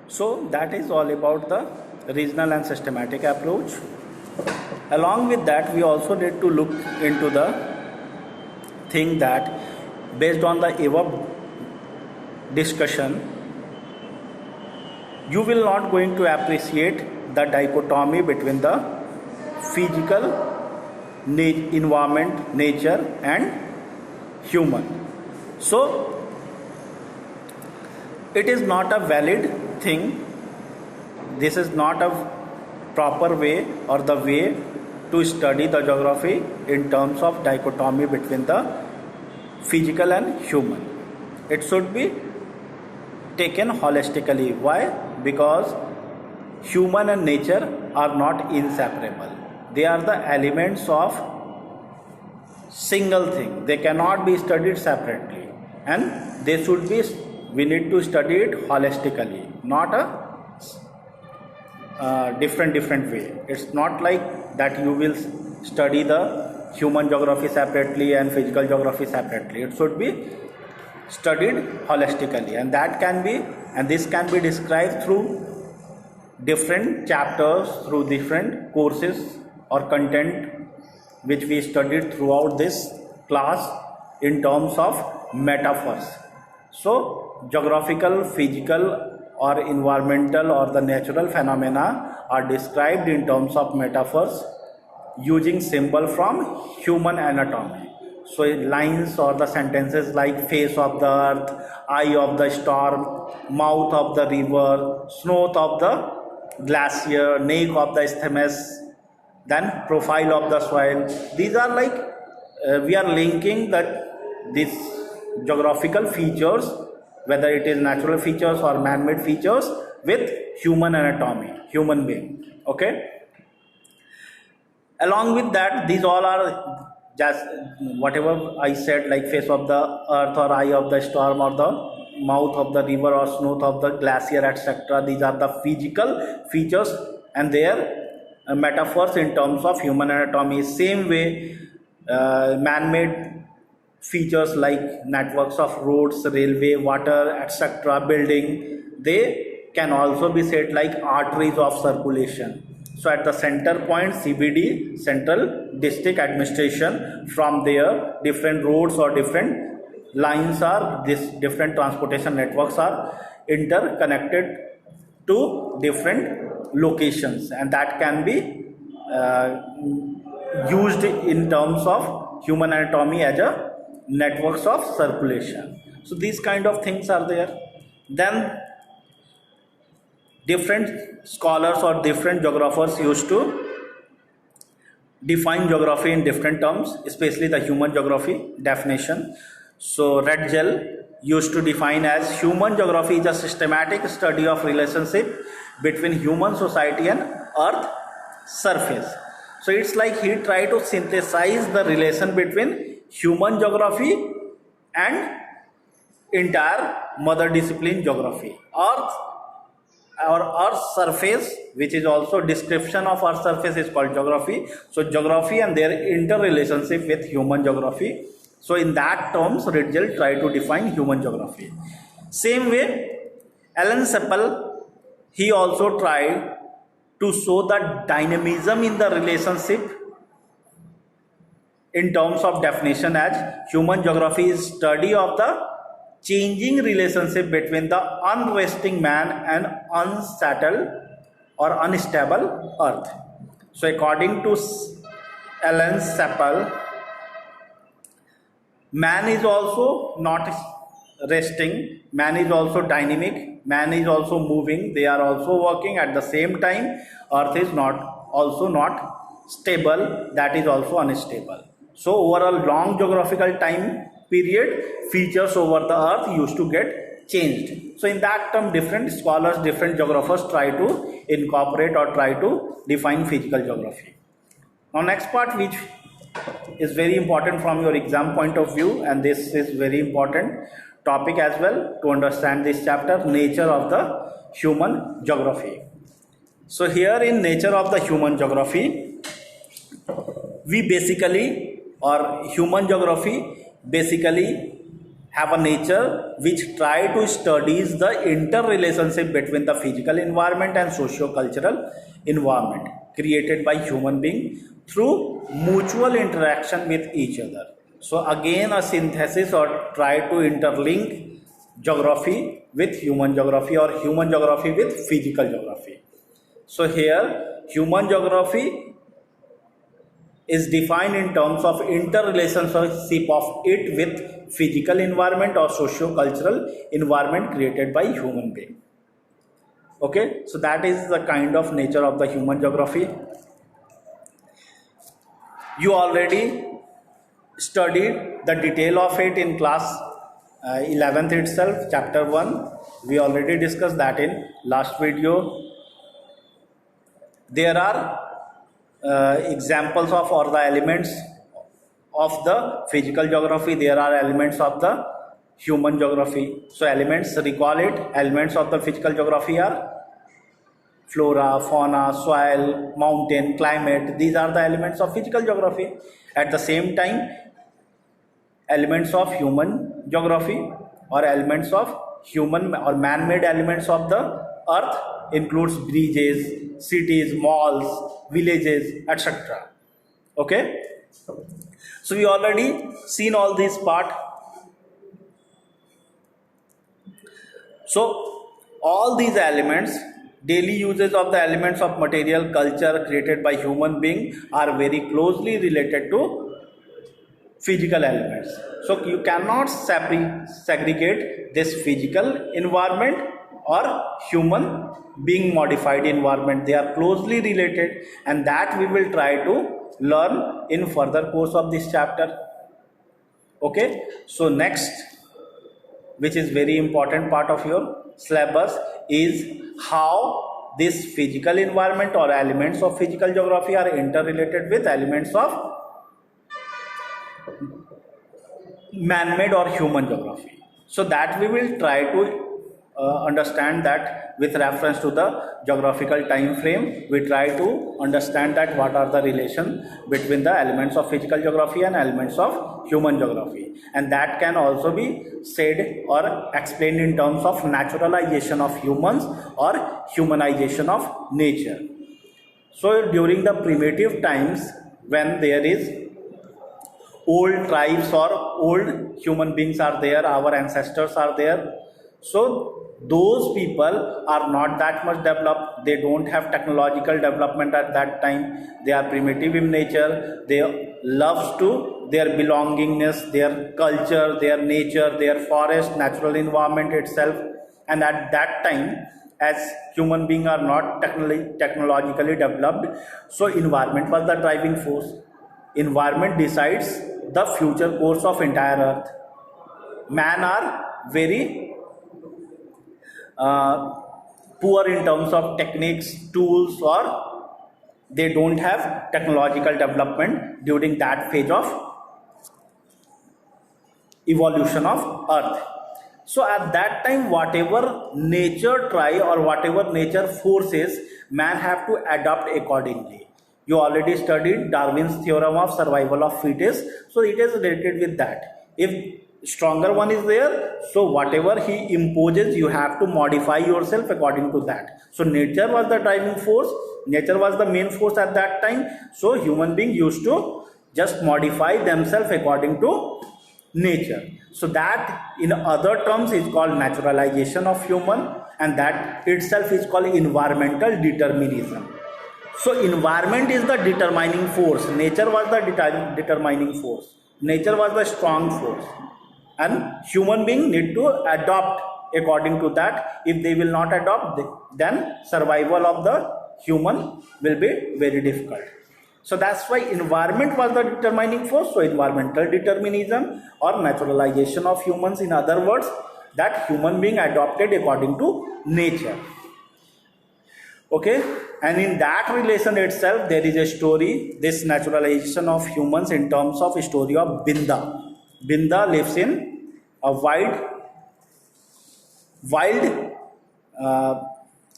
So that is all about the regional and systematic approach. Along with that, we also need to look into the thing that based on the above discussion, you will not going to appreciate the dichotomy between the physical environment, nature and human. So it is not a valid thing. This is not a proper way or the way to study the geography in terms of dichotomy between the physical and human. It should be taken holistically. Why? Because human and nature are not inseparable. They are the elements of single thing. They cannot be studied separately, and they should be, we need to study it holistically, not a different way. It's not like that you will study the human geography separately and physical geography separately. It should be studied holistically, and that can be, and this can be described through different chapters, through different courses or content which we studied throughout this class in terms of metaphors. So geographical, physical or environmental or the natural phenomena are described in terms of metaphors using symbol from human anatomy. So lines or the sentences like face of the earth, eye of the storm, mouth of the river, snout of the glacier, neck of the isthmus, then profile of the soil. These are like we are linking that these geographical features, whether it is natural features or man-made features, with human anatomy, human being. Okay. Along with that, these all are just whatever I said, like face of the earth or eye of the storm or the mouth of the river or snout of the glacier, etc. These are the physical features and their metaphors in terms of human anatomy. Same way, man-made features like networks of roads, railway, water, etc., building, they can also be said like arteries of circulation. So at the center point, CBD, Central District Administration, from there different roads or different lines are, this different transportation networks are interconnected to different locations, and that can be used in terms of human anatomy as a networks of circulation. So these kind of things are there. Then different scholars or different geographers used to define geography in different terms, especially the human geography definition. So Redgel used to define as human geography is a systematic study of relationship between human society and earth surface. So it's like he tried to synthesize the relation between human geography and entire mother discipline geography. Earth or Earth's surface, which is also description of Earth's surface, is called geography. So geography and their interrelationship with human geography. So in that terms, Redgel tried to define human geography. Same way, Alan Seppel, he also tried to show the dynamism in the relationship in terms of definition as human geography is study of the changing relationship between the unresting man and unsettled or unstable earth. So according to Alan Seppel, man is also not resting, man is also dynamic, man is also moving, they are also working at the same time. Earth is also not stable, that is also unstable. So over a long geographical time period, features over the earth used to get changed. So in that term, different scholars, different geographers try to incorporate or try to define physical geography. Now next part, which is very important from your exam point of view, and this is very important topic as well to understand this chapter, nature of the human geography. So here in nature of the human geography, we basically, or human geography basically have a nature which try to studies the interrelationship between the physical environment and socio-cultural environment created by human being through mutual interaction with each other. So again a synthesis or try to interlink geography with human geography or human geography with physical geography. So here human geography is defined in terms of interrelationship of it with physical environment or socio-cultural environment created by human being. Okay, so that is the kind of nature of the human geography. You already studied the detail of it in class 11th itself, chapter 1. We already discussed that in last video. There are examples of or the elements of the physical geography. There are elements of the human geography. So elements, recall it, elements of the physical geography are flora, fauna, soil, mountain, climate. These are the elements of physical geography. At the same time, elements of human geography or elements of human or man-made elements of the earth includes bridges, cities, malls, villages, etc. Okay, so we already seen all these part. So all these elements, daily uses of the elements of material culture created by human being are very closely related to physical elements. So you cannot segregate this physical environment or human being modified environment. They are closely related, and that we will try to learn in further course of this chapter. Okay, so next, which is very important part of your syllabus, is how this physical environment or elements of physical geography are interrelated with elements of man-made or human geography. So that we will try to understand that with reference to the geographical time frame. We try to understand that what are the relation between the elements of physical geography and elements of human geography, and that can also be said or explained in terms of naturalization of humans or humanization of nature. So during the primitive times, when there is old tribes or old human beings are there, our ancestors are there, so those people are not that much developed. They don't have technological development at that time. They are primitive in nature. They love to their belongingness, their culture, their nature, their forest, natural environment itself. And at that time, as human beings are not technologically developed, so environment was the driving force. Environment decides the future course of entire earth. Man are very poor in terms of techniques, tools, or they don't have technological development during that phase of evolution of earth. So at that time, whatever nature try or whatever nature forces, man have to adapt accordingly. You already studied Darwin's theorem of survival of fittest, so it is related with that. If stronger one is there, so whatever he imposes, you have to modify yourself according to that. So nature was the driving force, nature was the main force at that time. So human beings used to just modify themselves according to nature. So that in other terms is called naturalization of human, and that itself is called environmental determinism. So environment is the determining force, nature was the determining force, nature was the strong force, and human being need to adopt according to that. If they will not adopt, then survival of the human will be very difficult. So that's why environment was the determining force. So environmental determinism or naturalization of humans, in other words, that human being adopted according to nature. Okay, and in that relation itself there is a story, this naturalization of humans, in terms of a story of Binda. Binda lives in a wild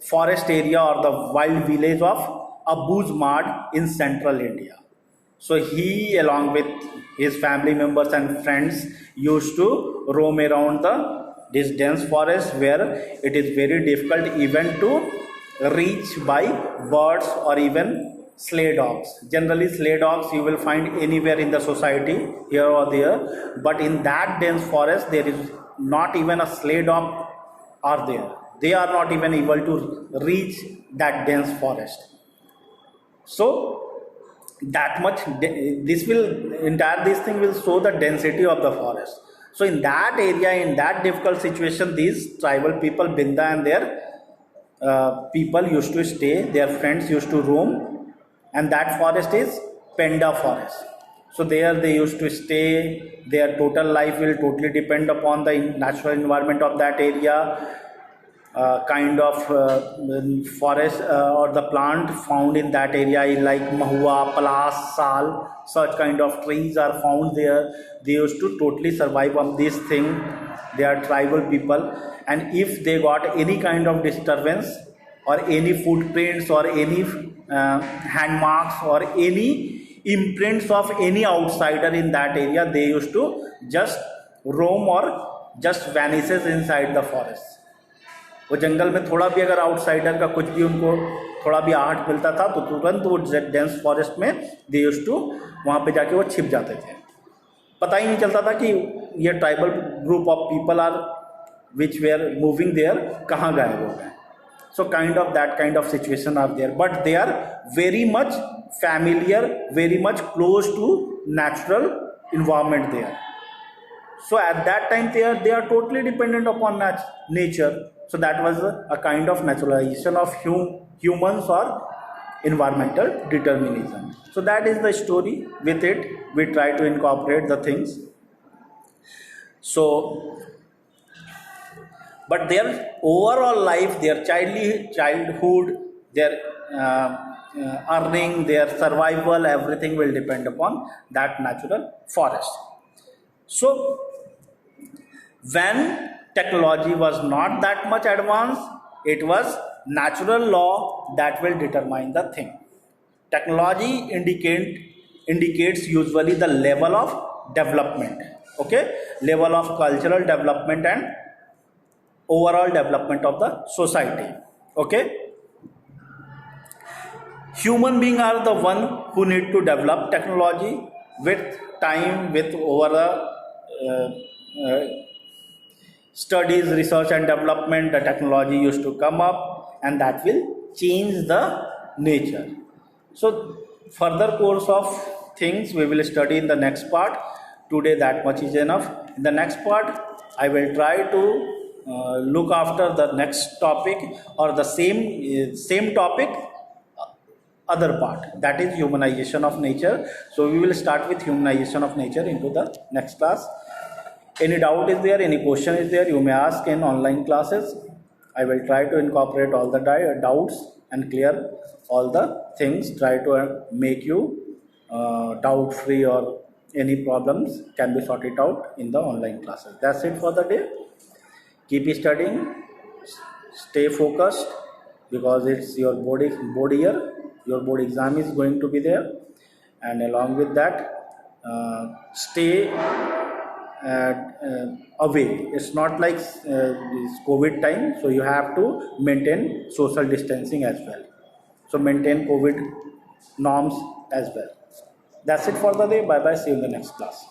forest area or the wild village of Abuz Mad in central India. So he, along with his family members and friends, used to roam around this dense forest where it is very difficult even to reach by birds or even stray dogs. Generally, stray dogs you will find anywhere in the society, here or there, but in that dense forest there is not even a stray dog are there. They are not even able to reach that dense forest. So that much this will entire this thing will show the density of the forest. So in that area, in that difficult situation, these tribal people, Binda and their people used to stay, their friends used to roam, and that forest is Penda forest. So there they used to stay. Their total life will totally depend upon the natural environment of that area. Kind of forest or the plant found in that area is like mahua, palas, sal, such kind of trees are found there. They used to totally survive on this thing. They are tribal people, and if they got any kind of disturbance or any footprints or any hand marks or any imprints of any outsider in that area, they used to just roam or just vanishes inside the forest. वो जंगल में थोड़ा भी अगर outsider का कुछ भी उनको थोड़ा भी आहट मिलता था तो तुरंत वो डेंस फॉरेस्ट में दे यूज्ड टू वहाँ पे जाके वो छिप जाते थे. पता ही नहीं चलता था कि ये tribal group of people are which were moving there कहाँ गायब हो गए. सो that kind of situation are there, but they are very much familiar, very much close to natural environment there. So at that time they are totally dependent upon nature. So that was a kind of naturalization of humans or environmental determinism. So that is the story. With it, we try to incorporate the things. So, but their overall life, their childhood, their earning, their survival, everything will depend upon that natural forest. So, when technology was not that much advanced, it was natural law that will determine the thing. Technology indicates usually the level of development, okay, level of cultural development and overall development of the society, okay. Human beings are the one who need to develop technology with time, with over the studies, research and development. The technology used to come up, and that will change the nature. So further course of things we will study in the next part. Today that much is enough. In the next part I will try to look after the next topic or the same topic, other part, that is humanization of nature. So we will start with humanization of nature into the next class. Any doubt is there, any question is there, you may ask in online classes. I will try to incorporate all the doubts and clear all the things, try to make you doubt free, or any problems can be sorted out in the online classes. That's it for the day. Keep studying, stay focused, because it's your board year, your board exam is going to be there, and along with that stay away. It's not like this COVID time, so you have to maintain social distancing as well. So maintain COVID norms as well. That's it for the day. Bye bye. See you in the next class.